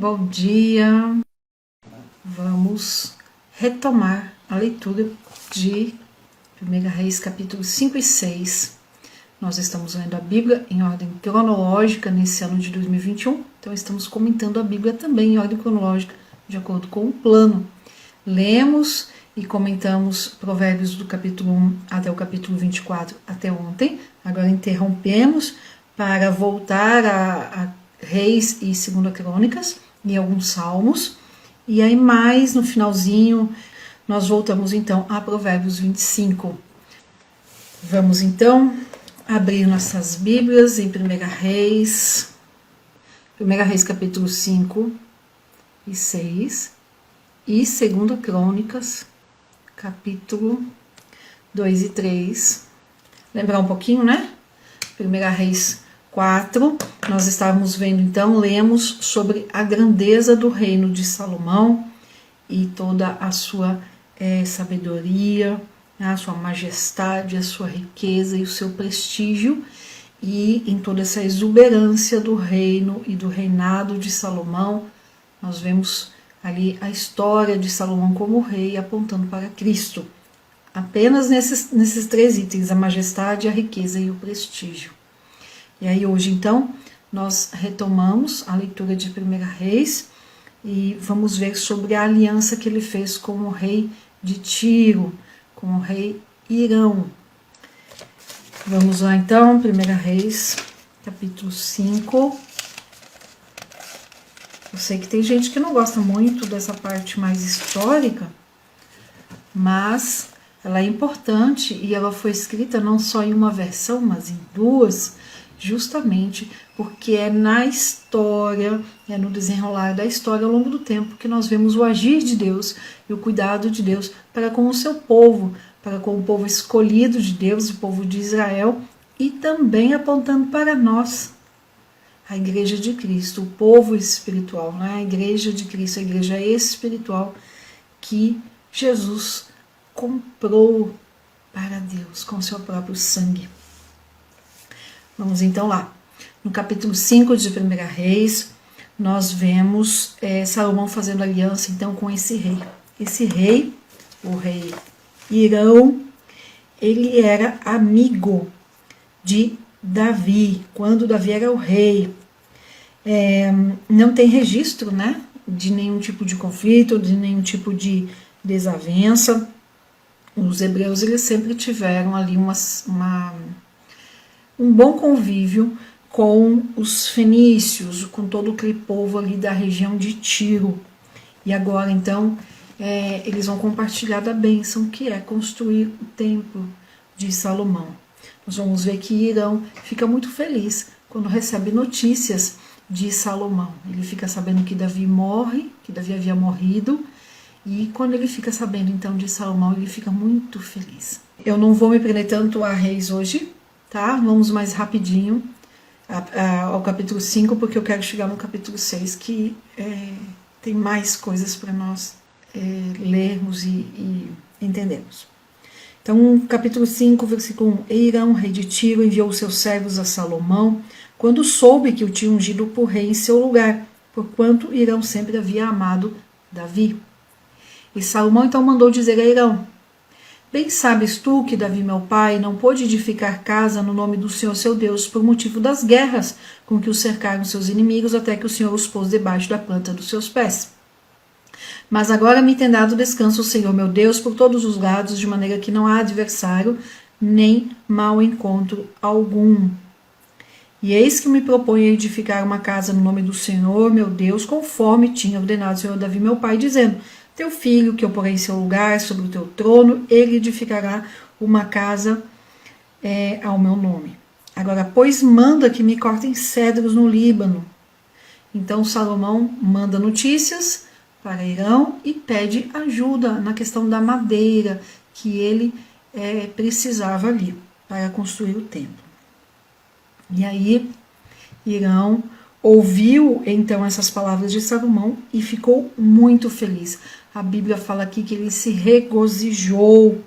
Bom dia! Vamos retomar a leitura de 1 Reis, capítulos 5 e 6. Nós estamos lendo a Bíblia em ordem cronológica nesse ano de 2021, então estamos comentando a Bíblia também em ordem cronológica, de acordo com o plano. Lemos e comentamos Provérbios do capítulo 1 até o capítulo 24 até ontem. Agora interrompemos para voltar a Reis e 2 Crônicas e alguns salmos. E aí mais no finalzinho nós voltamos então a Provérbios 25. Vamos então abrir nossas Bíblias em 1 Reis. 1 Reis capítulo 5 e 6 e 2 Crônicas capítulo 2 e 3. Lembrar um pouquinho, né? 1 Reis 4, nós estávamos vendo então, lemos sobre a grandeza do reino de Salomão e toda a sua sabedoria, a sua majestade, a sua riqueza e o seu prestígio, e em toda essa exuberância do reino e do reinado de Salomão, nós vemos ali a história de Salomão como rei apontando para Cristo. Apenas nesses três itens, a majestade, a riqueza e o prestígio. E aí hoje, então, nós retomamos a leitura de 1 Reis e vamos ver sobre a aliança que ele fez com o rei de Tiro, com o rei Irão. Vamos lá, então, 1 Reis, capítulo 5. Eu sei que tem gente que não gosta muito dessa parte mais histórica, mas ela é importante e ela foi escrita não só em uma versão, mas em duas, justamente porque é na história, é no desenrolar da história ao longo do tempo que nós vemos o agir de Deus e o cuidado de Deus para com o seu povo, para com o povo escolhido de Deus, o povo de Israel, e também apontando para nós, a igreja de Cristo, o povo espiritual, né? A igreja de Cristo, a igreja espiritual que Jesus comprou para Deus com seu próprio sangue. Vamos então lá. No capítulo 5 de 1 Reis, nós vemos Salomão fazendo aliança então com esse rei. Esse rei, o rei Irão, ele era amigo de Davi, quando Davi era o rei. Não tem registro, né, de nenhum tipo de conflito, de nenhum tipo de desavença. Os hebreus, eles sempre tiveram ali um bom convívio com os fenícios, com todo aquele povo ali da região de Tiro. E agora, então, eles vão compartilhar da bênção que é construir o templo de Salomão. Nós vamos ver que Irão fica muito feliz quando recebe notícias de Salomão. Ele fica sabendo que Davi morre, que Davi havia morrido, e quando ele fica sabendo então de Salomão, ele fica muito feliz. Eu não vou me prender tanto a Reis hoje, tá? Vamos mais rapidinho ao capítulo 5, porque eu quero chegar no capítulo 6, que tem mais coisas para nós lermos e entendermos. Então, capítulo 5, versículo 1. Irão, rei de Tiro, enviou seus servos a Salomão, quando soube que o tinha ungido por rei em seu lugar, porquanto Irão sempre havia amado Davi. E Salomão então mandou dizer a Irão: bem sabes tu que Davi, meu pai, não pôde edificar casa no nome do Senhor seu Deus por motivo das guerras com que o cercaram seus inimigos, até que o Senhor os pôs debaixo da planta dos seus pés. Mas agora me tem dado descanso o Senhor meu Deus por todos os lados, de maneira que não há adversário, nem mau encontro algum. E eis que me proponho edificar uma casa no nome do Senhor meu Deus, conforme tinha ordenado o Senhor Davi, meu pai, dizendo: teu filho, que eu porei em seu lugar, sobre o teu trono, ele edificará uma casa ao meu nome. Agora, pois manda que me cortem cedros no Líbano. Então Salomão manda notícias para Irão e pede ajuda na questão da madeira que ele precisava ali para construir o templo. E aí Irão ouviu então essas palavras de Salomão e ficou muito feliz. A Bíblia fala aqui que ele se regozijou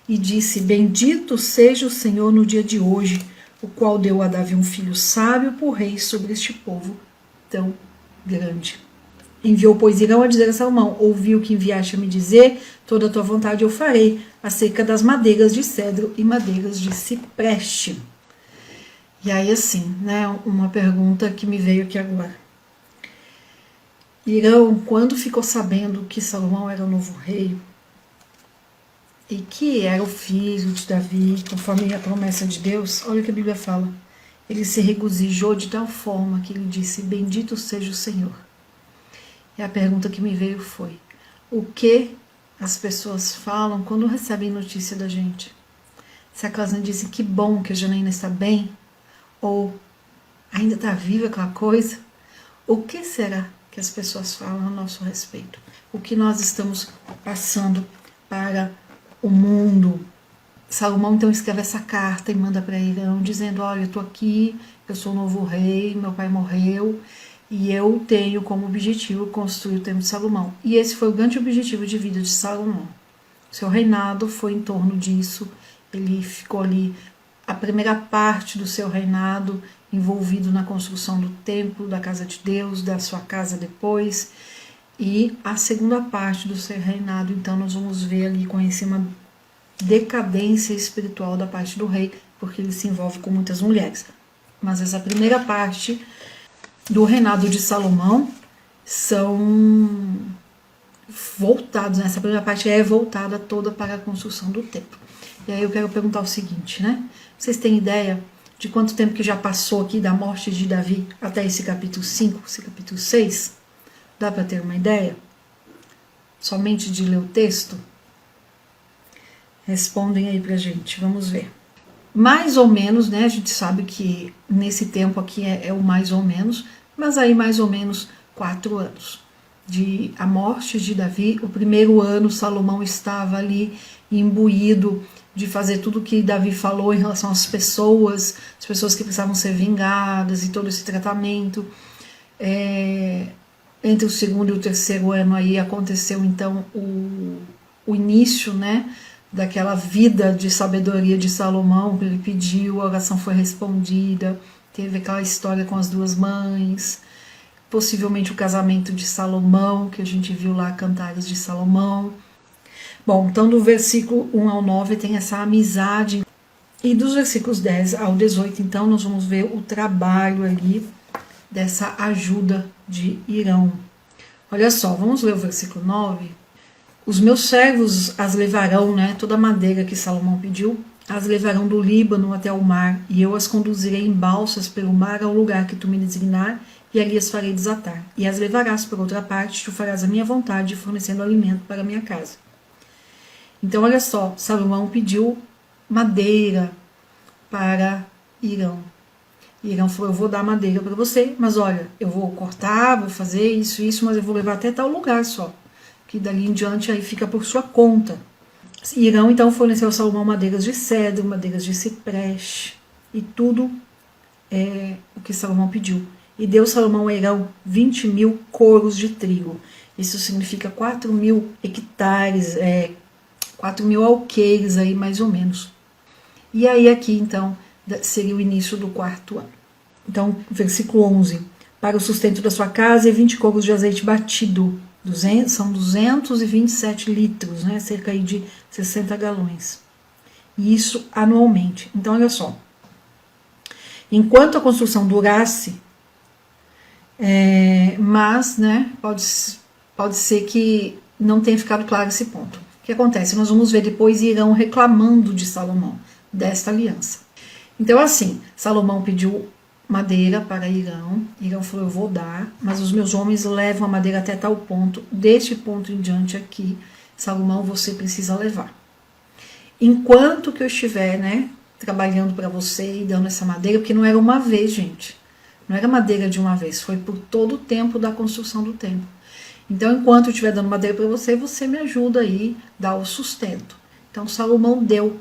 e disse: bendito seja o Senhor no dia de hoje, o qual deu a Davi um filho sábio por rei sobre este povo tão grande. Enviou, pois, Irão a dizer a Salomão: ouvi o que enviaste a me dizer, toda a tua vontade eu farei, acerca das madeiras de cedro e madeiras de cipreste. E aí, assim, né, uma pergunta que me veio aqui agora. Irão, quando ficou sabendo que Salomão era o novo rei, e que era o filho de Davi, conforme a promessa de Deus, olha o que a Bíblia fala. Ele se regozijou de tal forma que ele disse: bendito seja o Senhor. E a pergunta que me veio foi: o que as pessoas falam quando recebem notícia da gente? Será que elas não dizem que bom que a Janaína está bem? Ou ainda está viva aquela coisa? O que será que as pessoas falam a nosso respeito? O que nós estamos passando para o mundo? Salomão então escreve essa carta e manda para Irão dizendo: olha, eu estou aqui, eu sou o novo rei, meu pai morreu e eu tenho como objetivo construir o templo de Salomão. E esse foi o grande objetivo de vida de Salomão. Seu reinado foi em torno disso. Ele ficou ali a primeira parte do seu reinado envolvido na construção do templo, da casa de Deus, da sua casa depois. E a segunda parte do seu reinado, então, nós vamos ver ali, conhecer uma decadência espiritual da parte do rei, porque ele se envolve com muitas mulheres. Mas essa primeira parte do reinado de Salomão são voltados, né? Essa primeira parte é voltada toda para a construção do templo. E aí eu quero perguntar o seguinte, né? Vocês têm ideia de quanto tempo que já passou aqui da morte de Davi até esse capítulo 5, esse capítulo 6? Dá para ter uma ideia? Somente de ler o texto? Respondem aí pra gente, vamos ver. Mais ou menos, né? A gente sabe que nesse tempo aqui é o mais ou menos, mas aí mais ou menos 4 anos. De a morte de Davi, o primeiro ano Salomão estava ali imbuído de fazer tudo o que Davi falou em relação às pessoas que precisavam ser vingadas e todo esse tratamento. Entre o segundo e o terceiro ano aí aconteceu então o início, né, daquela vida de sabedoria de Salomão, que ele pediu, a oração foi respondida, teve aquela história com as 2 mães, possivelmente o casamento de Salomão, que a gente viu lá, Cantares de Salomão. Bom, então do versículo 1 ao 9 tem essa amizade, e dos versículos 10 ao 18, então, nós vamos ver o trabalho ali dessa ajuda de Irão. Olha só, vamos ler o versículo 9. Os meus servos as levarão, né, toda a madeira que Salomão pediu, as levarão do Líbano até o mar, e eu as conduzirei em balsas pelo mar ao lugar que tu me designar, e ali as farei desatar. E as levarás por outra parte, tu farás a minha vontade, fornecendo alimento para a minha casa. Então, olha só, Salomão pediu madeira para Irão. Irão falou: eu vou dar madeira para você, mas olha, eu vou cortar, vou fazer isso, mas eu vou levar até tal lugar só. Que dali em diante aí fica por sua conta. Irão então forneceu a Salomão madeiras de cedro, madeiras de cipreste, e tudo o que Salomão pediu. E deu Salomão a Irão 20.000 coros de trigo. Isso significa 4.000 hectares, 4.000 alqueires aí mais ou menos. E aí aqui então seria o início do 4º ano. Então, versículo 11. Para o sustento da sua casa e 20 cocos de azeite batido. São 227 litros, né? Cerca aí de 60 galões. E isso anualmente. Então, olha só. Enquanto a construção durasse, mas, né, pode ser que não tenha ficado claro esse ponto. O que acontece? Nós vamos ver depois Irão reclamando de Salomão, desta aliança. Então, assim, Salomão pediu madeira para Irão. Irão falou: eu vou dar, mas os meus homens levam a madeira até tal ponto. Deste ponto em diante aqui, Salomão, você precisa levar. Enquanto que eu estiver, né, trabalhando para você e dando essa madeira, porque não era uma vez, gente. Não era madeira de uma vez, foi por todo o tempo da construção do templo. Então, enquanto eu estiver dando madeira para você, você me ajuda aí, dá o sustento. Então, Salomão deu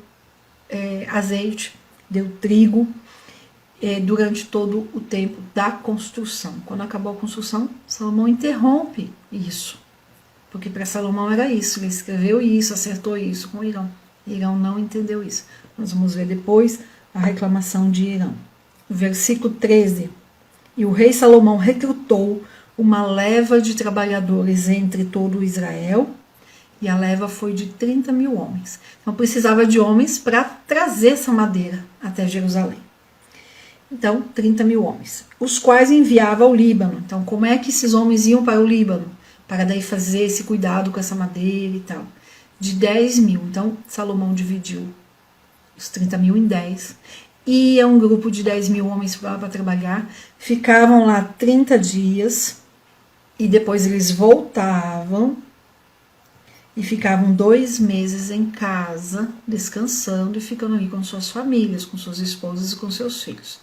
azeite, deu trigo, durante todo o tempo da construção. Quando acabou a construção, Salomão interrompe isso. Porque para Salomão era isso, ele escreveu isso, acertou isso com Irão. Irão não entendeu isso. Nós vamos ver depois a reclamação de Irão. Versículo 13. E o rei Salomão recrutou uma leva de trabalhadores entre todo Israel, e a leva foi de 30 mil homens. Então precisava de homens para trazer essa madeira até Jerusalém. Então, 30 mil homens, os quais enviava ao Líbano. Então, como é que esses homens iam para o Líbano? Para daí fazer esse cuidado com essa madeira e tal. De 10 mil. Então, Salomão dividiu os 30 mil em 10. Ia um grupo de 10 mil homens para trabalhar. Ficavam lá 30 dias. E depois eles voltavam. E ficavam 2 meses em casa, descansando e ficando ali com suas famílias, com suas esposas e com seus filhos.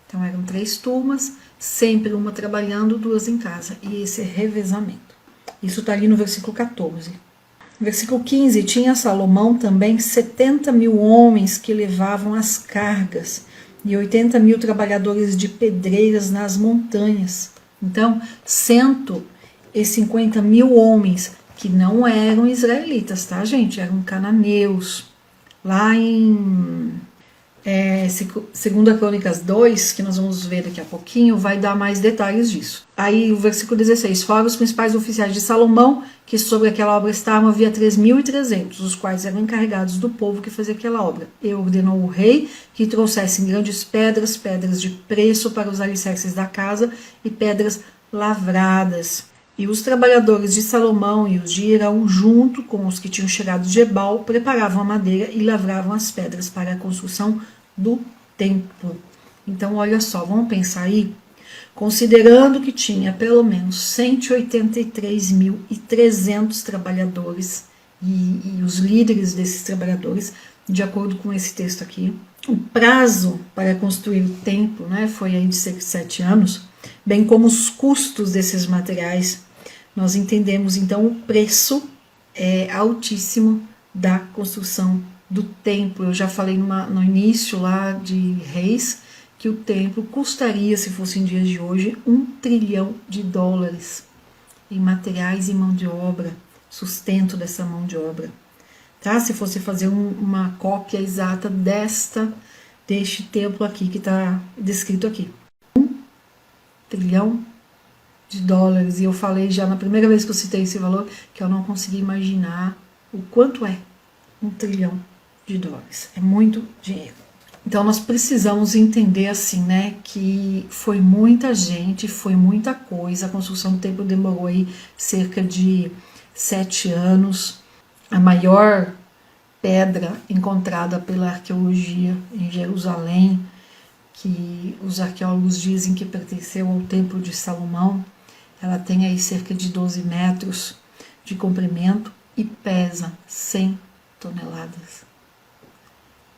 Então eram 3 turmas, sempre uma trabalhando, 2 em casa. E esse revezamento. Isso está ali no versículo 14. No versículo 15, tinha Salomão também 70 mil homens que levavam as cargas e 80 mil trabalhadores de pedreiras nas montanhas. Então, 150 mil homens que não eram israelitas, tá, gente? Eram cananeus. Lá em 2 Crônicas 2, que nós vamos ver daqui a pouquinho, vai dar mais detalhes disso. Aí o versículo 16, fora os principais oficiais de Salomão, que sobre aquela obra estavam, havia 3.300, os quais eram encarregados do povo que fazia aquela obra. E ordenou o rei que trouxessem grandes pedras, pedras de preço para os alicerces da casa e pedras lavradas. E os trabalhadores de Salomão e os de Irão, junto com os que tinham chegado de Ebal, preparavam a madeira e lavravam as pedras para a construção do templo. Então, olha só, vamos pensar aí, considerando que tinha pelo menos 183.300 trabalhadores e os líderes desses trabalhadores, de acordo com esse texto aqui, o prazo para construir o templo, né, foi aí de 7 anos, bem como os custos desses materiais. Nós entendemos então o preço altíssimo da construção do templo. Eu já falei no início lá de Reis que o templo custaria, se fosse em dias de hoje, $1 trilhão em materiais e mão de obra, sustento dessa mão de obra. Tá? Se fosse fazer uma cópia exata deste templo aqui que está descrito aqui. $1 trilhão. E eu falei já na primeira vez que eu citei esse valor que eu não consegui imaginar o quanto é $1 trilhão. É muito dinheiro. Então nós precisamos entender assim, né, que foi muita gente, foi muita coisa. A construção do templo demorou aí cerca de 7 anos. A maior pedra encontrada pela arqueologia em Jerusalém, que os arqueólogos dizem que pertenceu ao templo de Salomão, ela tem aí cerca de 12 metros de comprimento e pesa 100 toneladas.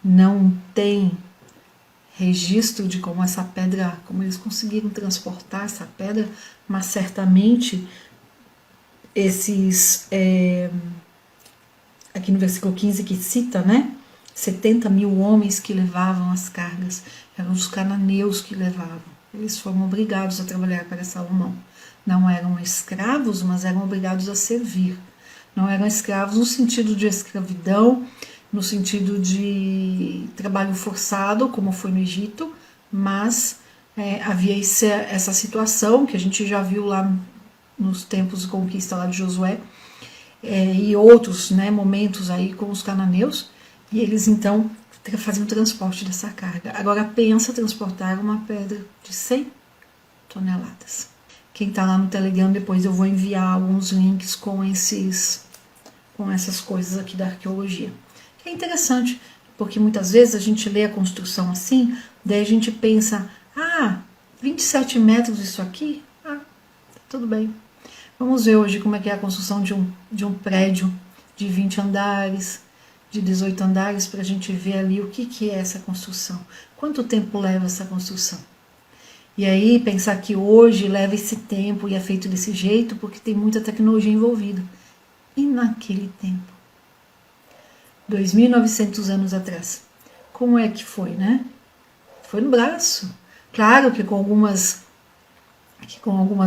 Não tem registro de como essa pedra, como eles conseguiram transportar essa pedra, mas certamente esses, aqui no versículo 15 que cita, né, 70 mil homens que levavam as cargas, eram os cananeus que levavam. Eles foram obrigados a trabalhar para Salomão. Não eram escravos, mas eram obrigados a servir. Não eram escravos no sentido de escravidão, no sentido de trabalho forçado, como foi no Egito, mas havia essa situação que a gente já viu lá nos tempos de conquista lá de Josué, e outros, né, momentos aí com os cananeus, e eles então faziam o transporte dessa carga. Agora pensa transportar uma pedra de 100 toneladas. Quem está lá no Telegram, depois eu vou enviar alguns links com essas coisas aqui da arqueologia. É interessante, porque muitas vezes a gente lê a construção assim, daí a gente pensa, 27 metros isso aqui? Tudo bem. Vamos ver hoje como é que é a construção de um prédio de 20 andares, de 18 andares, para a gente ver ali o que é essa construção. Quanto tempo leva essa construção? E aí pensar que hoje leva esse tempo e é feito desse jeito porque tem muita tecnologia envolvida. E naquele tempo? 2.900 anos atrás. Como é que foi, né? Foi no braço. Claro que com algumas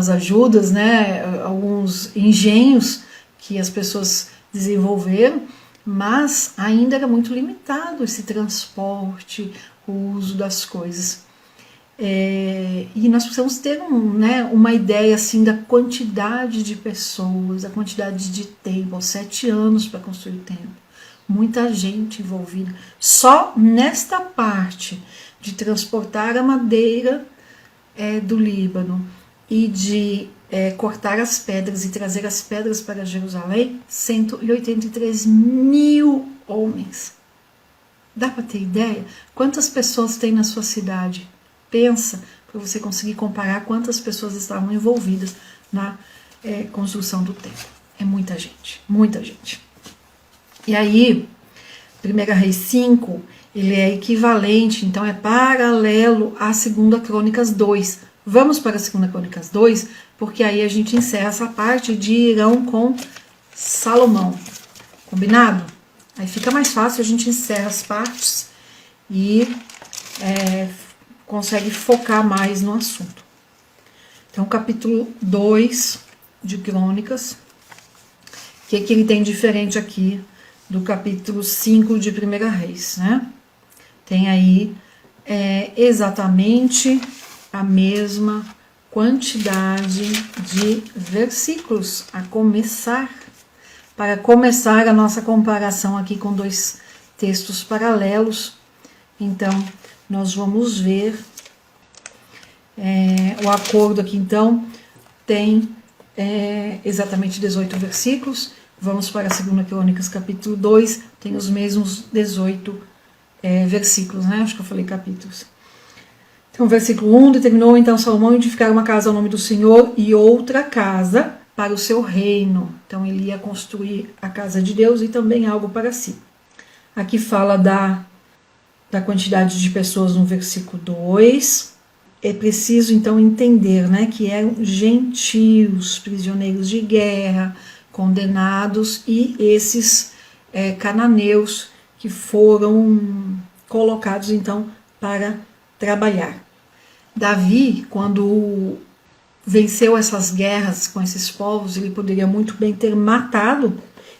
ajudas, né? Alguns engenhos que as pessoas desenvolveram, mas ainda era muito limitado esse transporte, o uso das coisas. E nós precisamos ter uma ideia assim da quantidade de pessoas, da quantidade de templo, 7 anos para construir o templo, muita gente envolvida. Só nesta parte de transportar a madeira do Líbano e de cortar as pedras e trazer as pedras para Jerusalém, 183 mil homens. Dá para ter ideia? Quantas pessoas tem na sua cidade? Pensa, para você conseguir comparar quantas pessoas estavam envolvidas na construção do templo. É muita gente, muita gente. E aí, 1 Reis 5, ele é equivalente, então é paralelo à 2 Crônicas 2. Vamos para a 2 Crônicas 2, porque aí a gente encerra essa parte de Hirão com Salomão. Combinado? Aí fica mais fácil, a gente encerra as partes e consegue focar mais no assunto. Então, capítulo 2 de Crônicas, o que ele tem diferente aqui do capítulo 5 de 1 Reis, né? Tem aí exatamente a mesma quantidade de versículos a começar. Para começar a nossa comparação aqui com 2 textos paralelos, então nós vamos ver o acordo aqui, então tem exatamente 18 versículos. Vamos para a 2 Crônicas capítulo 2, tem os mesmos 18 versículos, né? Acho que eu falei capítulos. Então, versículo 1, determinou então Salomão edificar uma casa ao nome do Senhor e outra casa para o seu reino. Então, ele ia construir a casa de Deus e também algo para si. Aqui fala da quantidade de pessoas no versículo 2. É preciso, então, entender, né, que eram gentios, prisioneiros de guerra, condenados, e esses cananeus que foram colocados, então, para trabalhar. Davi, quando venceu essas guerras com esses povos, ele poderia muito bem ter matado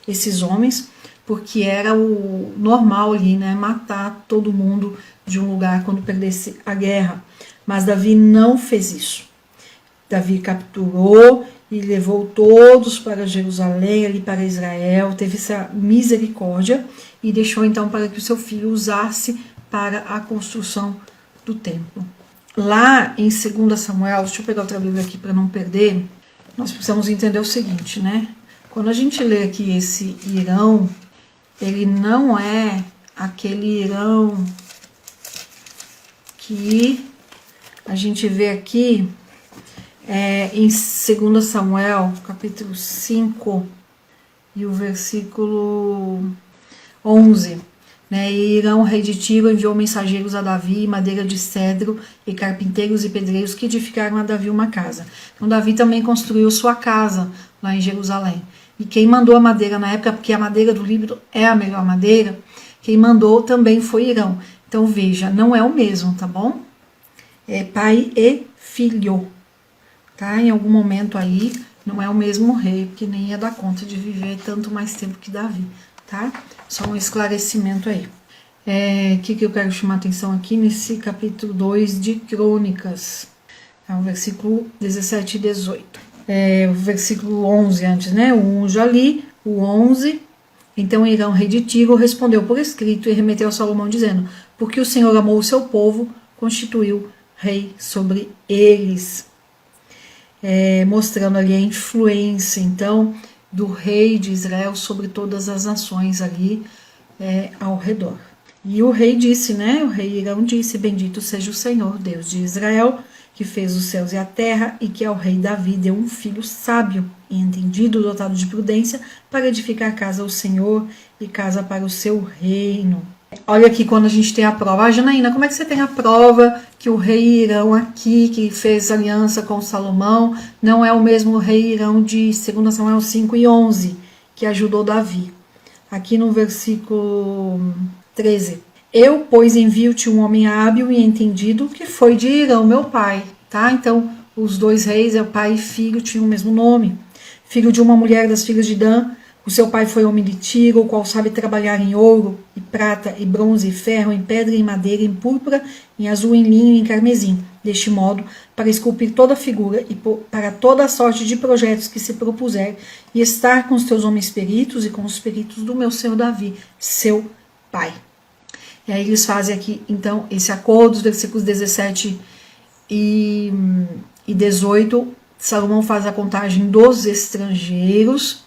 esses homens, porque era o normal ali, né, matar todo mundo de um lugar quando perdesse a guerra. Mas Davi não fez isso. Davi capturou e levou todos para Jerusalém, ali para Israel, teve essa misericórdia e deixou então para que o seu filho usasse para a construção do templo. Lá em 2 Samuel, deixa eu pegar outra Bíblia aqui para não perder, nós precisamos entender o seguinte, né? Quando a gente lê aqui esse Hirão, ele não é aquele Hirão que a gente vê aqui em 2 Samuel, capítulo 5, e o versículo 11. E Hirão, rei de Tiro, enviou mensageiros a Davi, madeira de cedro, e carpinteiros e pedreiros que edificaram a Davi uma casa. Então Davi também construiu sua casa lá em Jerusalém. E quem mandou a madeira na época, porque a madeira do Líbano é a melhor madeira, quem mandou também foi Hirão. Então veja, não é o mesmo, tá bom? É pai e filho, tá? Em algum momento aí, não é o mesmo rei, porque nem ia dar conta de viver tanto mais tempo que Davi, tá? Só um esclarecimento aí. O que eu quero chamar a atenção aqui nesse capítulo 2 de Crônicas, o versículo 17 e 18. O versículo 11 antes, né? O 1 já li, o 11. Então Hirão, rei de Tiro, respondeu por escrito e remeteu a Salomão, dizendo: porque o Senhor amou o seu povo, constituiu rei sobre eles. Mostrando ali a influência, então, do rei de Israel sobre todas as nações ali ao redor. E o rei disse, né? O rei Hirão disse: bendito seja o Senhor, Deus de Israel, que fez os céus e a terra, e que ao rei Davi deu um filho sábio e entendido, dotado de prudência, para edificar casa ao Senhor e casa para o seu reino. Olha aqui quando a gente tem a prova. Janaína, como é que você tem a prova que o rei Hirão aqui, que fez aliança com Salomão, não é o mesmo rei Hirão de 2 Samuel 5 e 11, que ajudou Davi? Aqui no versículo 13. Eu, pois, envio-te um homem hábil e entendido, que foi de Hirão, meu pai. Tá? Então, os 2 reis, pai e filho, tinham o mesmo nome. Filho de uma mulher das filhas de Dan, O seu pai foi homem de Tiro, o qual sabe trabalhar em ouro, e prata, e bronze, e ferro, em pedra, em madeira, em púrpura, em azul, em linho e em carmesim. Deste modo, para esculpir toda figura e para toda a sorte de projetos que se propuser, e estar com os teus homens peritos e com os peritos do meu senhor Davi, seu pai. E aí eles fazem aqui, então, esse acordo, os versículos 17 e 18, Salomão faz a contagem dos estrangeiros,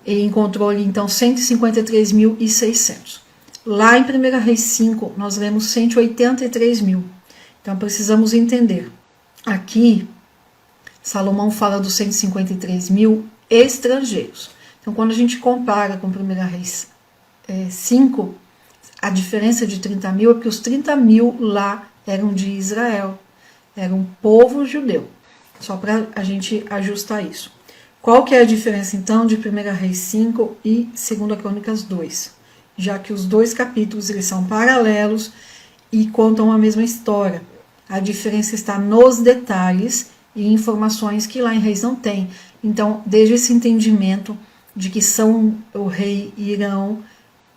e encontrou ali, então, 153.600. Lá em 1 Reis 5, nós lemos 183 mil. Então, precisamos entender. Aqui, Salomão fala dos 153 mil estrangeiros. Então, quando a gente compara com 1 Reis 5, a diferença de 30 mil é porque os 30 mil lá eram de Israel, era um povo judeu. Só para a gente ajustar isso. Qual que é a diferença, então, de 1 Reis 5 e 2 Crônicas 2? Já que os dois capítulos eles são paralelos e contam a mesma história. A diferença está nos detalhes e informações que lá em Reis não tem. Então, desde esse entendimento de que o rei Irão,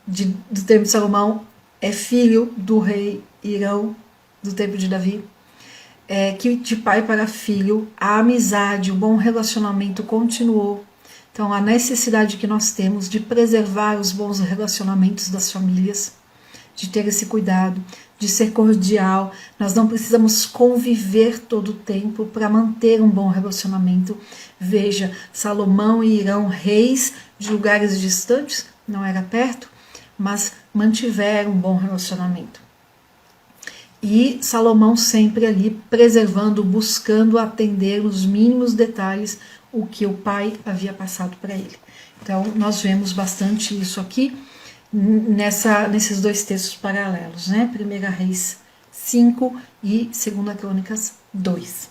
do tempo de Salomão, é filho do rei Irão, do tempo de Davi, que de pai para filho, a amizade, o bom relacionamento continuou. Então, a necessidade que nós temos de preservar os bons relacionamentos das famílias, de ter esse cuidado, de ser cordial. Nós não precisamos conviver todo o tempo para manter um bom relacionamento. Veja, Salomão e Irão, reis de lugares distantes, não era perto, mas mantiveram um bom relacionamento. E Salomão sempre ali preservando, buscando atender nos mínimos detalhes o que o pai havia passado para ele. Então, nós vemos bastante isso aqui nesses dois textos paralelos, né? 1 Reis 5 e 2 Crônicas 2.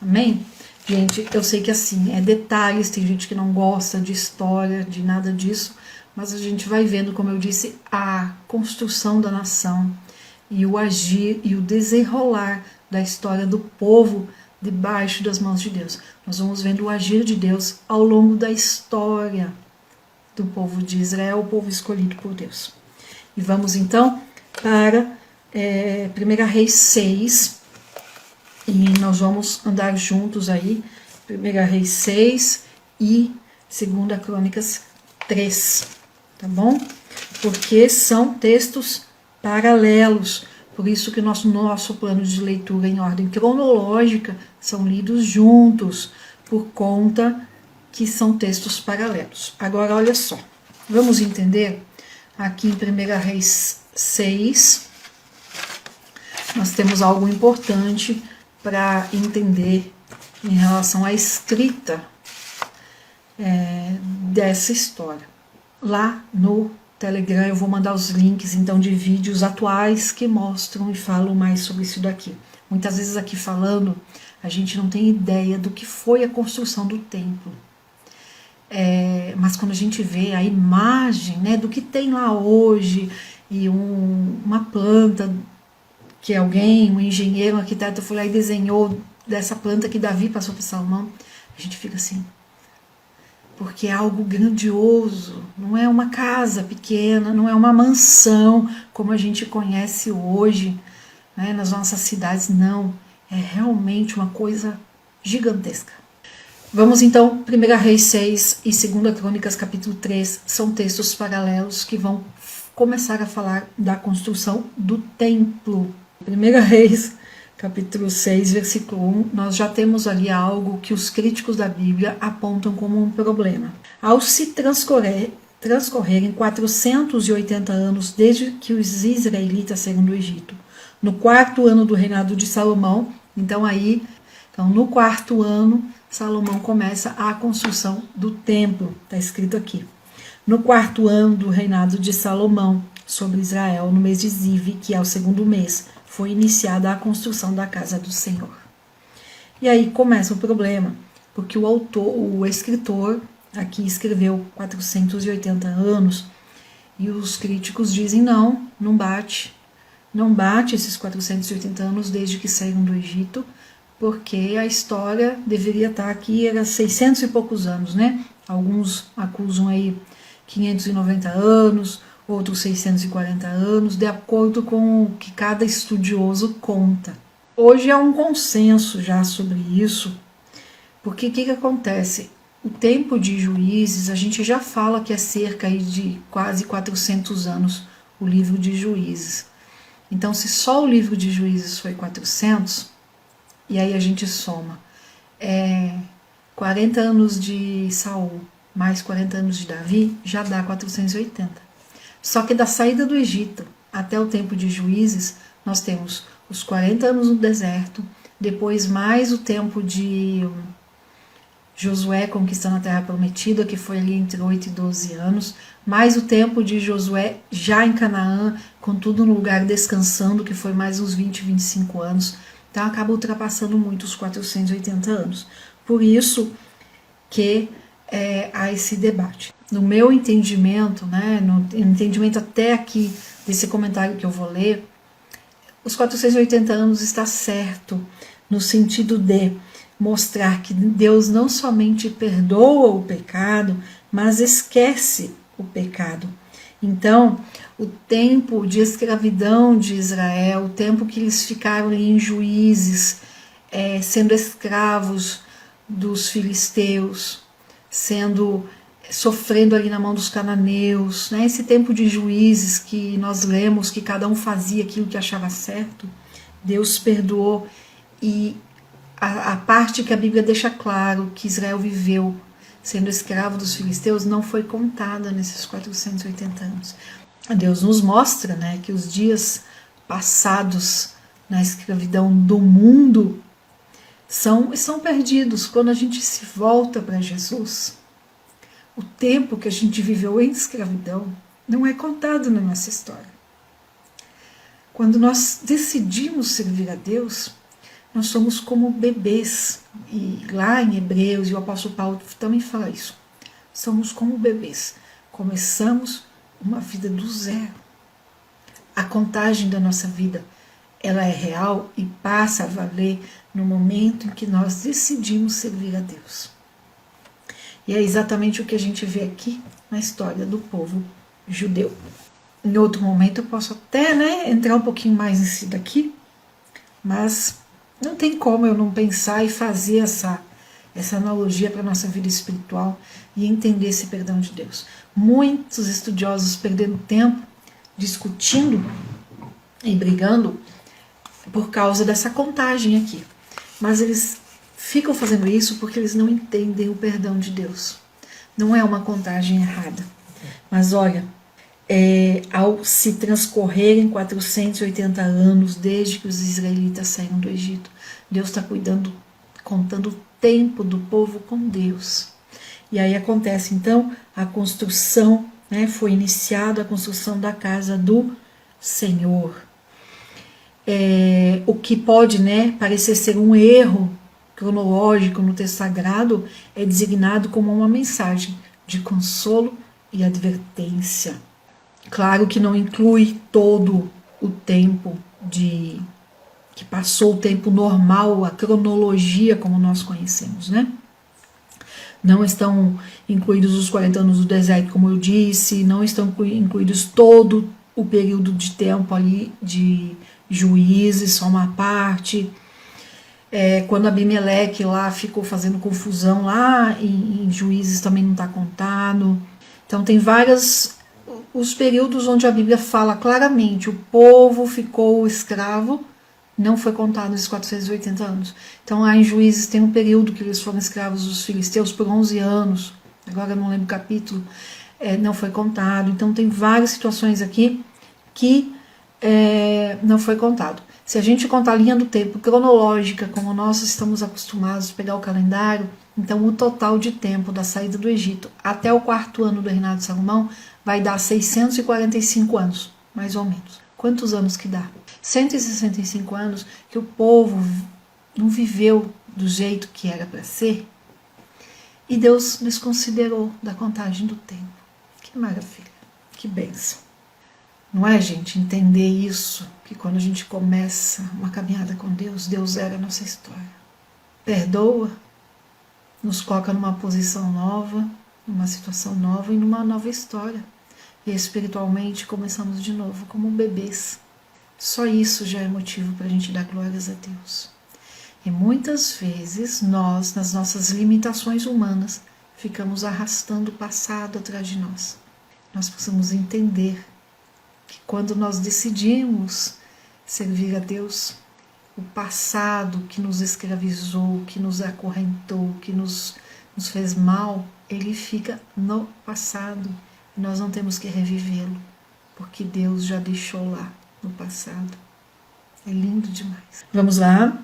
Amém? Gente, eu sei que assim, detalhes, tem gente que não gosta de história, de nada disso, mas a gente vai vendo, como eu disse, a construção da nação e o agir e o desenrolar da história do povo debaixo das mãos de Deus. Nós vamos vendo o agir de Deus ao longo da história do povo de Israel, o povo escolhido por Deus. E vamos então para 1 Reis 6, e nós vamos andar juntos aí, 1 Reis 6 e 2 Crônicas 3, tá bom? Porque são textos paralelos, por isso que nosso plano de leitura em ordem cronológica são lidos juntos, por conta que são textos paralelos. Agora, olha só, vamos entender aqui em 1 Reis 6, nós temos algo importante para entender em relação à escrita dessa história. Lá no Telegram eu vou mandar os links então de vídeos atuais que mostram e falam mais sobre isso daqui. Muitas vezes aqui falando, a gente não tem ideia do que foi a construção do templo. Mas quando a gente vê a imagem, né, do que tem lá hoje, e uma planta que um engenheiro, um arquiteto foi lá e desenhou dessa planta que Davi passou para Salomão, a gente fica assim, porque é algo grandioso, não é uma casa pequena, não é uma mansão como a gente conhece hoje, né, nas nossas cidades, não, é realmente uma coisa gigantesca. Vamos então, 1 Reis 6 e 2 Crônicas capítulo 3, são textos paralelos que vão começar a falar da construção do templo. 1 Reis capítulo 6, versículo 1, nós já temos ali algo que os críticos da Bíblia apontam como um problema. Ao se transcorrerem 480 anos desde que os israelitas saíram do Egito, no 4º ano do reinado de Salomão, então no 4º ano, Salomão começa a construção do templo, está escrito aqui. No 4º ano do reinado de Salomão sobre Israel, no mês de Ziv, que é o 2º mês, foi iniciada a construção da casa do Senhor. E aí começa o problema, porque o escritor aqui escreveu 480 anos, e os críticos dizem não bate esses 480 anos desde que saíram do Egito, porque a história deveria estar aqui, era 600 e poucos anos, né? Alguns acusam aí 590 anos, outros 640 anos, de acordo com o que cada estudioso conta. Hoje há um consenso já sobre isso, porque o que acontece? O tempo de Juízes, a gente já fala que é cerca aí de quase 400 anos o livro de Juízes. Então, se só o livro de Juízes foi 400, e aí a gente soma 40 anos de Saul mais 40 anos de Davi, já dá 480. Só que da saída do Egito até o tempo de Juízes, nós temos os 40 anos no deserto, depois mais o tempo de Josué conquistando a Terra Prometida, que foi ali entre 8 e 12 anos, mais o tempo de Josué já em Canaã, com tudo no lugar descansando, que foi mais uns 20, 25 anos. Então acaba ultrapassando muito os 480 anos. Por isso que há esse debate. No meu entendimento, né, no entendimento até aqui desse comentário que eu vou ler, os 480 anos está certo, no sentido de mostrar que Deus não somente perdoa o pecado, mas esquece o pecado. Então, o tempo de escravidão de Israel, o tempo que eles ficaram ali em Juízes, sendo escravos dos filisteus, sofrendo ali na mão dos cananeus, né? Esse tempo de Juízes que nós lemos que cada um fazia aquilo que achava certo, Deus perdoou, e a parte que a Bíblia deixa claro que Israel viveu sendo escravo dos filisteus não foi contada nesses 480 anos. Deus nos mostra, né, que os dias passados na escravidão do mundo são perdidos quando a gente se volta para Jesus. O tempo que a gente viveu em escravidão não é contado na nossa história. Quando nós decidimos servir a Deus, nós somos como bebês. E lá em Hebreus, e o apóstolo Paulo também fala isso, somos como bebês. Começamos uma vida do zero. A contagem da nossa vida, ela é real e passa a valer no momento em que nós decidimos servir a Deus. E é exatamente o que a gente vê aqui na história do povo judeu. Em outro momento eu posso até entrar um pouquinho mais nisso daqui, mas não tem como eu não pensar e fazer essa analogia para a nossa vida espiritual e entender esse perdão de Deus. Muitos estudiosos perdendo tempo discutindo e brigando por causa dessa contagem aqui. Mas eles ficam fazendo isso porque eles não entendem o perdão de Deus. Não é uma contagem errada. Mas olha, ao se transcorrerem 480 anos desde que os israelitas saíram do Egito, Deus está contando o tempo do povo com Deus. E aí acontece então a construção, né, foi iniciada a construção da casa do Senhor. O que pode, parecer ser um erro cronológico no texto sagrado é designado como uma mensagem de consolo e advertência. Claro que não inclui todo o tempo que passou, o tempo normal, a cronologia como nós conhecemos, né? Não estão incluídos os 40 anos do deserto, como eu disse, não estão incluídos todo o período de tempo ali de Juízes, só uma parte. Quando Abimeleque lá ficou fazendo confusão lá em Juízes também não está contado. Então tem os períodos onde a Bíblia fala claramente o povo ficou escravo, não foi contado nesses 480 anos. Então lá em Juízes tem um período que eles foram escravos dos filisteus por 11 anos, agora eu não lembro o capítulo, não foi contado. Então tem várias situações aqui que não foi contado. Se a gente contar a linha do tempo cronológica, como nós estamos acostumados a pegar o calendário, então o total de tempo da saída do Egito até o 4º ano do reinado de Salomão vai dar 645 anos, mais ou menos. Quantos anos que dá? 165 anos que o povo não viveu do jeito que era para ser, e Deus desconsiderou da contagem do tempo. Que maravilha, que bênção. Não é, gente, entender isso, que quando a gente começa uma caminhada com Deus, Deus era a nossa história. perdoa, nos coloca numa posição nova, numa situação nova e numa nova história. E espiritualmente começamos de novo como bebês. Só isso já é motivo para a gente dar glórias a Deus. E muitas vezes nós, nas nossas limitações humanas, ficamos arrastando o passado atrás de nós. Nós precisamos entender que quando nós decidimos servir a Deus, o passado que nos escravizou, que nos acorrentou, que nos fez mal, ele fica no passado. E nós não temos que revivê-lo, porque Deus já deixou lá no passado. É lindo demais. Vamos lá.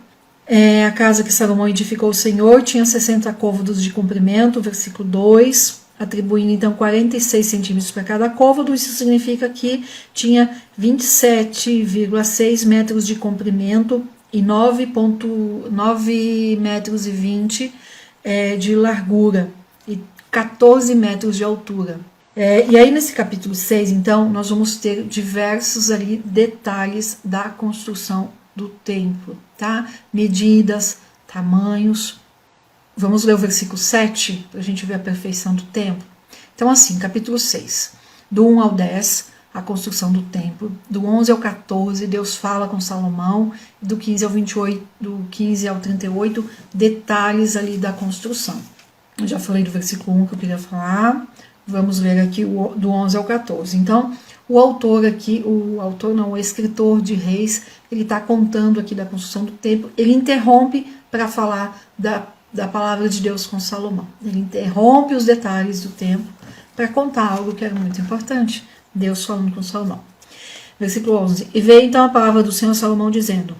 A casa que Salomão edificou o Senhor tinha 60 côvados de comprimento, versículo 2, atribuindo então 46 centímetros para cada côvado. Isso significa que tinha 27,6 metros de comprimento e 9,20 metros de largura e 14 metros de altura. E aí nesse capítulo 6, então, nós vamos ter diversos ali detalhes da construção do templo, tá? Medidas, tamanhos. Vamos ler o versículo 7 para a gente ver a perfeição do templo. Então assim, capítulo 6, do 1 ao 10, a construção do templo. Do 11 ao 14, Deus fala com Salomão. Do 15 ao 28, do 15 ao 38, detalhes ali da construção. Eu já falei do versículo 1 que eu queria falar. Vamos ler aqui do 11 ao 14. Então, o autor aqui, o escritor de Reis, ele está contando aqui da construção do templo. Ele interrompe para falar da palavra de Deus com Salomão. Ele interrompe os detalhes do templo para contar algo que era muito importante. Deus falando com Salomão. Versículo 11. E veio então a palavra do Senhor a Salomão dizendo: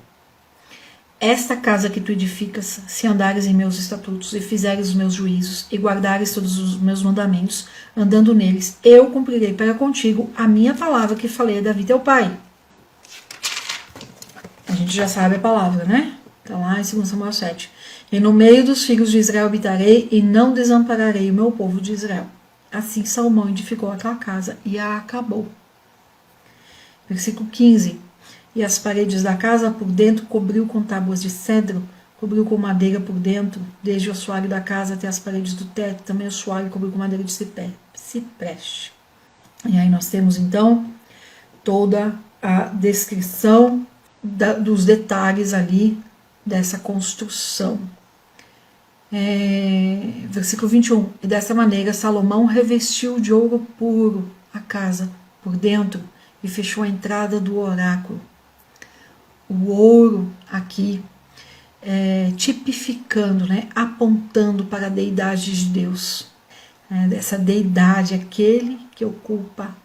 esta casa que tu edificas, se andares em meus estatutos e fizeres os meus juízos e guardares todos os meus mandamentos, andando neles, eu cumprirei para contigo a minha palavra que falei a Davi teu pai. A gente já sabe a palavra, né? Está lá em 2 Samuel 7. E no meio dos filhos de Israel habitarei e não desampararei o meu povo de Israel. Assim Salomão edificou aquela casa e a acabou. Versículo 15. E as paredes da casa por dentro cobriu com tábuas de cedro, cobriu com madeira por dentro, desde o assoalho da casa até as paredes do teto, também o assoalho cobriu com madeira de cipreste. E aí nós temos então toda a descrição dos detalhes ali dessa construção. Versículo 21. E dessa maneira Salomão revestiu de ouro puro a casa por dentro e fechou a entrada do oráculo. O ouro aqui tipificando, né, apontando para a deidade de Deus. Essa deidade, aquele que ocupa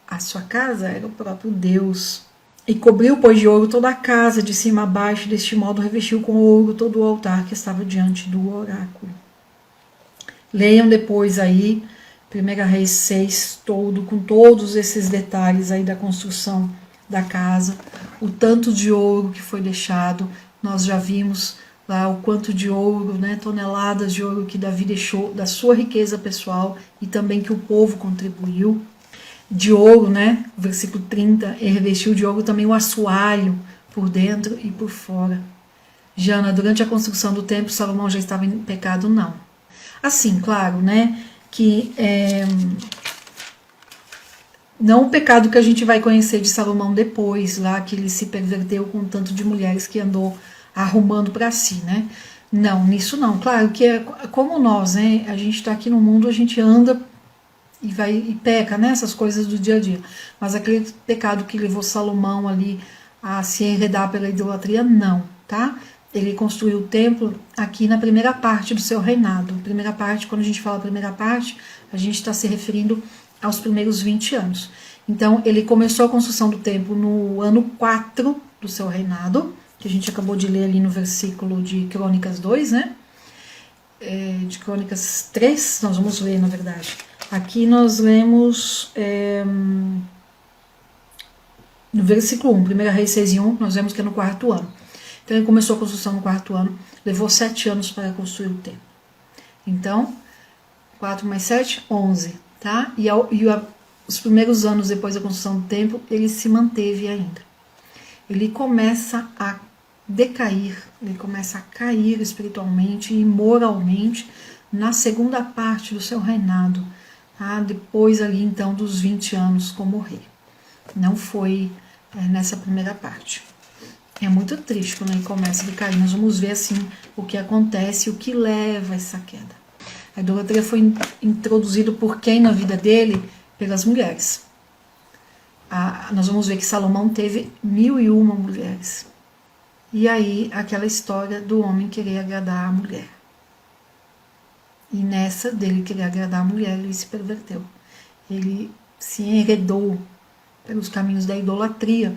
a sua casa, era o próprio Deus. E cobriu, pois, de ouro toda a casa, de cima a baixo, deste modo revestiu com ouro todo o altar que estava diante do oráculo. Leiam depois aí, 1 Reis 6, com todos esses detalhes aí da construção da casa, o tanto de ouro que foi deixado. Nós já vimos lá o quanto de ouro, né, toneladas de ouro que Davi deixou da sua riqueza pessoal e também que o povo contribuiu. De ouro, né, versículo 30, ele revestiu de ouro também o assoalho por dentro e por fora. Jana, durante a construção do templo, Salomão já estava em pecado? Não. Assim, claro, né, que não o pecado que a gente vai conhecer de Salomão depois, lá que ele se perverteu com um tanto de mulheres que andou arrumando para si, né? Não, nisso não. Claro que é como nós, né? A gente está aqui no mundo, a gente anda e peca, né? Essas coisas do dia a dia. Mas aquele pecado que levou Salomão ali a se enredar pela idolatria, não, tá? Ele construiu o templo aqui na primeira parte do seu reinado. Primeira parte, quando a gente fala primeira parte, a gente está se referindo aos primeiros 20 anos. Então, ele começou a construção do templo no ano 4 do seu reinado, que a gente acabou de ler ali no versículo de Crônicas 2, né? De Crônicas 3, nós vamos ler, na verdade. Aqui nós lemos no versículo 1, 1 Reis 6 e 1, nós vemos que é no 4º ano. Então, ele começou a construção no 4º ano, levou 7 anos para construir o templo. Então, 4 mais 7, 11. Tá? Os primeiros anos depois da construção do templo, ele se manteve ainda. Ele começa a decair, ele começa a cair espiritualmente e moralmente na segunda parte do seu reinado, tá? Depois ali então dos 20 anos como rei. Não foi nessa primeira parte. É muito triste quando ele começa a decair. Nós vamos ver assim o que acontece, o que leva a essa queda. A idolatria foi introduzida por quem na vida dele? Pelas mulheres. Nós vamos ver que Salomão teve 1001 mulheres. E aí, aquela história do homem querer agradar a mulher. E nessa dele querer agradar a mulher, ele se perverteu. Ele se enredou pelos caminhos da idolatria,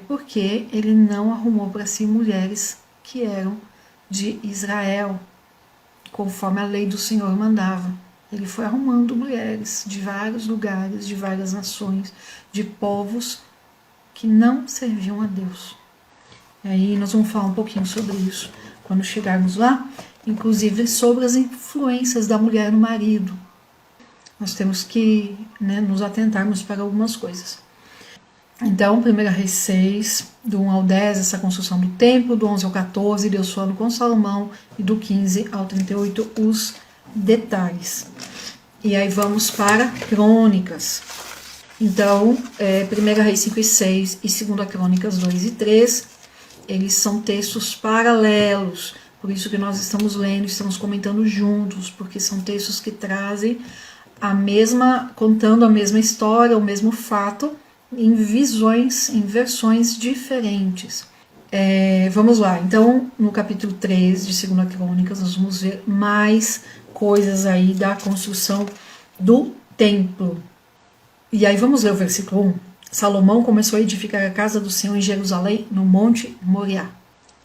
porque ele não arrumou para si mulheres que eram de Israel, conforme a lei do Senhor mandava. Ele foi arrumando mulheres de vários lugares, de várias nações, de povos que não serviam a Deus. E aí nós vamos falar um pouquinho sobre isso quando chegarmos lá, inclusive sobre as influências da mulher no marido. Nós temos que nos atentarmos para algumas coisas. Então, 1 Reis 6, do 1 ao 10, essa construção do templo, do 11 ao 14, Deus falando com Salomão, e do 15 ao 38, os detalhes. E aí vamos para Crônicas. Então, 1 Reis 5 e 6 e 2 Crônicas 2 e 3, eles são textos paralelos, por isso que nós estamos lendo, estamos comentando juntos, porque são textos que trazem contando a mesma história, o mesmo fato, em visões, em versões diferentes. Vamos lá, então no capítulo 3 de 2 Crônicas nós vamos ver mais coisas aí da construção do templo. E aí vamos ler o versículo 1. Salomão começou a edificar a casa do Senhor em Jerusalém, no Monte Moriá.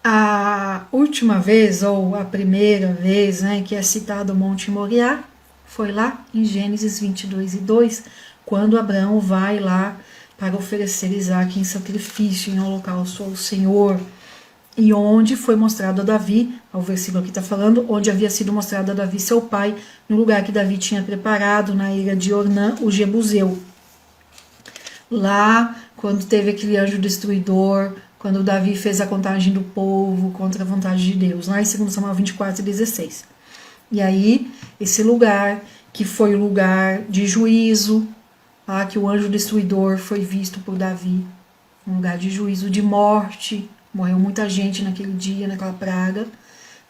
A última vez, ou a primeira vez, que é citado o Monte Moriá, foi lá em Gênesis 22 e 2, quando Abraão vai lá para oferecer Isaac em sacrifício, em holocausto ao Senhor, e onde foi mostrado a Davi, ao versículo que está falando, onde havia sido mostrado a Davi seu pai, no lugar que Davi tinha preparado, na ilha de Ornã, o Jebuseu. Lá, quando teve aquele anjo destruidor, quando Davi fez a contagem do povo contra a vontade de Deus, lá em 2 Samuel 24 e 16. E aí, esse lugar, que foi o lugar de juízo, lá que o anjo destruidor foi visto por Davi, um lugar de juízo, de morte, morreu muita gente naquele dia, naquela praga,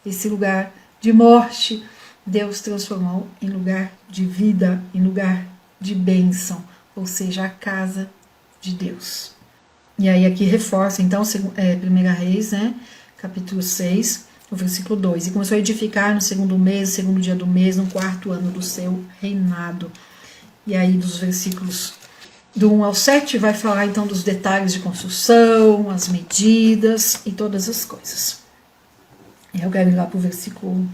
esse lugar de morte, Deus transformou em lugar de vida, em lugar de bênção, ou seja, a casa de Deus. E aí aqui reforça, então, 1 Reis, capítulo 6, o versículo 2. E começou a edificar no segundo mês, segundo dia do mês, no quarto ano do seu reinado. E aí dos versículos do 1 ao 7 vai falar então dos detalhes de construção, as medidas e todas as coisas. E eu quero ir lá para o versículo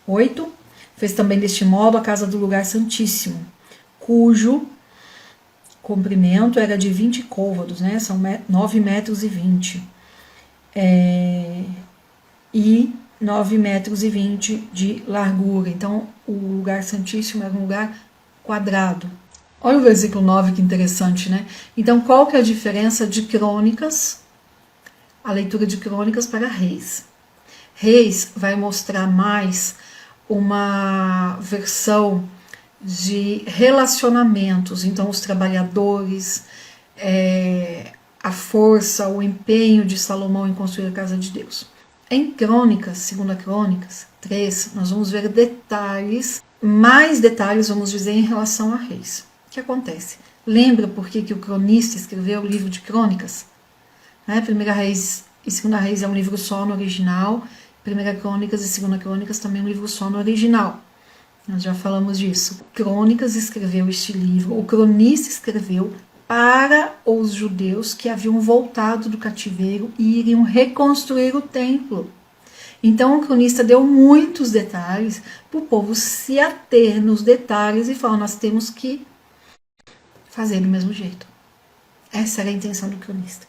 8. Fez também deste modo a casa do lugar santíssimo, cujo comprimento era de 20 côvados, são 9 metros e 20. E 9 metros e 20 de largura. Então, o lugar santíssimo era um lugar quadrado. Olha o versículo 9, que interessante, Então, qual que é a diferença de Crônicas, a leitura de Crônicas para Reis? Reis vai mostrar mais uma versão de relacionamentos, então os trabalhadores, a força, o empenho de Salomão em construir a casa de Deus. Em Crônicas, 2 Crônicas 3, nós vamos ver detalhes, mais detalhes, vamos dizer, em relação a Reis. O que acontece? Lembra por que o cronista escreveu o livro de Crônicas? 1 Reis e 2 Reis é um livro só no original, 1 Crônicas e 2 Crônicas também é um livro só no original. Nós já falamos disso. Crônicas escreveu este livro, o cronista escreveu para os judeus que haviam voltado do cativeiro e iriam reconstruir o templo. Então o cronista deu muitos detalhes para o povo se ater nos detalhes e falar, nós temos que fazer do mesmo jeito. Essa era a intenção do cronista.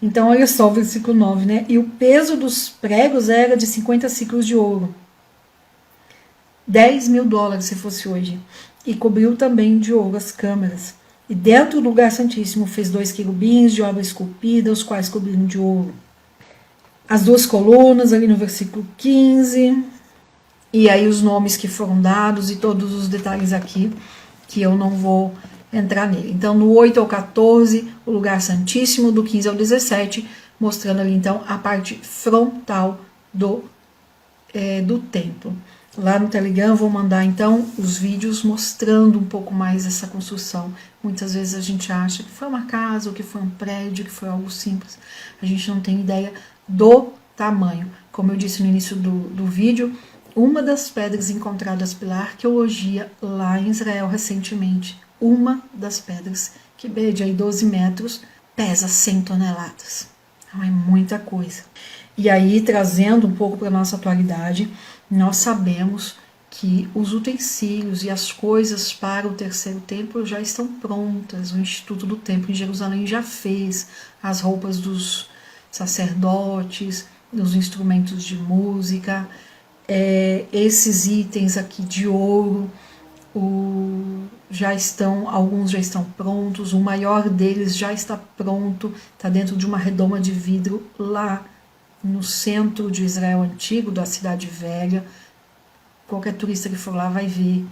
Então olha só o versículo 9, E o peso dos pregos era de 50 ciclos de ouro. 10 mil dólares se fosse hoje. E cobriu também de ouro as câmaras. E dentro do lugar santíssimo fez 2 querubins de obra esculpida, os quais cobriram de ouro. as 2 colunas ali no versículo 15, e aí os nomes que foram dados e todos os detalhes aqui, que eu não vou entrar nele. Então, no 8 ao 14, o lugar santíssimo, do 15 ao 17, mostrando ali, então, a parte frontal do templo. Lá no Telegram vou mandar, então, os vídeos mostrando um pouco mais essa construção. Muitas vezes a gente acha que foi uma casa, ou que foi um prédio, que foi algo simples. A gente não tem ideia do tamanho. Como eu disse no início do vídeo, uma das pedras encontradas pela arqueologia lá em Israel recentemente, uma das pedras, que mede aí 12 metros, pesa 100 toneladas. Então é muita coisa. E aí, trazendo um pouco para a nossa atualidade, nós sabemos que os utensílios e as coisas para o terceiro templo já estão prontas. O Instituto do Templo em Jerusalém já fez as roupas dos sacerdotes, os instrumentos de música, esses itens aqui de ouro, alguns já estão prontos, o maior deles já está pronto, está dentro de uma redoma de vidro lá no centro de Israel antigo, da cidade velha. Qualquer turista que for lá vai ver,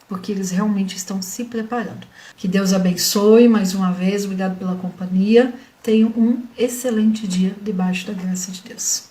porque eles realmente estão se preparando. Que Deus abençoe mais uma vez, obrigado pela companhia. Tenham um excelente dia debaixo da graça de Deus.